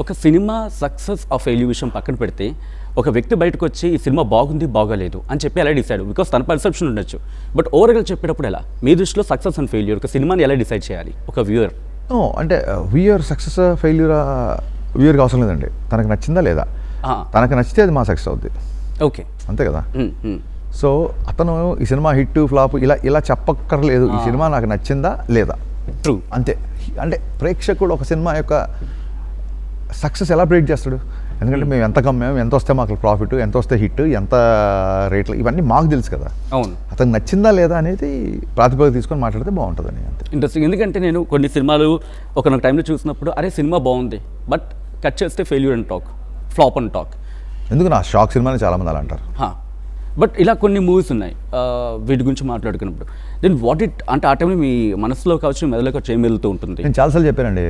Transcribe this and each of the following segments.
ఒక cinema success of failure విషయం పక్కన పెడితే ఒక వ్యక్తి బయటకు వచ్చి ఈ సినిమా బాగుంది బాగాలేదు అని చెప్పి ఎలా డిసైడ్, బికాస్ తన పర్సెప్షన్ ఉండొచ్చు. బట్ ఓవరాల్గా చెప్పేటప్పుడు ఎలా మీ దృష్టిలో సక్సెస్ అండ్ ఫెయిల్యూర్ ఒక సినిమాని ఎలా డిసైడ్ చేయాలి ఒక వ్యూయర్? అంటే వ్యూయర్ సక్సెస్ ఫెయిల్యూర్ వ్యూయర్కి అవసరం లేదండి. తనకు నచ్చిందా లేదా, తనకు నచ్చితే అది మా సక్సెస్ అవుద్ది. ఓకే, అంతే కదా. సో అతను ఈ సినిమా హిట్ ఫ్లాప్ ఇలా ఇలా చెప్పక్కర్లేదు. ఈ సినిమా నాకు నచ్చిందా లేదా, ట్రూ, అంతే. అంటే ప్రేక్షకుడు ఒక సినిమా యొక్క సక్సెస్ ఎలా ప్రేట్ చేస్తాడు? ఎందుకంటే మేము ఎంత కమ్మాము, ఎంత వస్తే మాకు ప్రాఫిట్, ఎంత వస్తే హిట్, ఎంత రేట్లు, ఇవన్నీ మాకు తెలుసు కదా. అవును, అతనికి నచ్చిందా లేదా అనేది ప్రాతిపదిక తీసుకొని మాట్లాడితే బాగుంటుందని. అంతే. ఇంట్రెస్టింగ్. ఎందుకంటే నేను కొన్ని సినిమాలు ఒక టైంలో చూసినప్పుడు అరే సినిమా బాగుంది బట్ కట్ చేస్తే failure and talk, flop and talk. ఎందుకు నా షాక్ సినిమాని చాలామంది అలా అంటారు. బట్ ఇలా కొన్ని మూవీస్ ఉన్నాయి వీటి గురించి మాట్లాడుకున్నప్పుడు దెన్ వాట్ ఇట్ అంటే ఆ టైంలో మీ మనసులో కావచ్చు మెదడులో కావచ్చు ఏం వెళ్తూ ఉంటుంది? నేను చాలాసార్లు చెప్పానండి,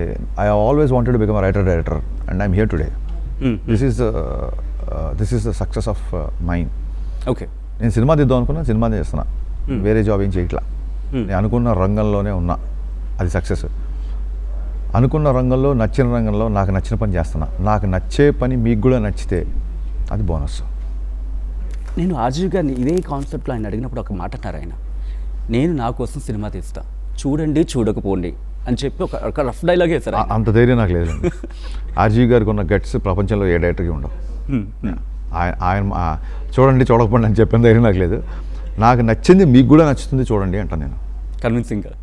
I always wanted to become writer director and I'm here today. This is the success of mind. Okay, నేను సినిమా తీద్దాం అనుకున్నా, సినిమా చేస్తున్నా, వేరే జాబ్ ఏం చేయట్లా. నేను అనుకున్న రంగంలోనే ఉన్నా, అది సక్సెస్. అనుకున్న రంగంలో, నచ్చిన రంగంలో నాకు నచ్చిన పని చేస్తున్నా. నాకు నచ్చే పని మీకు కూడా నచ్చితే అది బోనస్. నేను ఆర్జీవి గారిని ఇదే కాన్సెప్ట్లో ఆయన అడిగినప్పుడు ఒక మాట అన్నారు ఆయన, నేను నా కోసం సినిమా తీస్తా, చూడండి చూడకపోండి అని చెప్పి ఒక రఫ్ డైలాగ్ వేశారు. అంత ధైర్యం నాకు లేదండి. ఆర్జీవి గారికి ఉన్న గట్స్ ప్రపంచంలో ఏ డైరెక్టర్కి ఉండవు. ఆయన చూడండి చూడకపోండి అని చెప్పిన ధైర్యం నాకు లేదు. నాకు నచ్చింది మీకు కూడా నచ్చుతుంది చూడండి అంటాను నేను, కన్విన్సింగ్గా.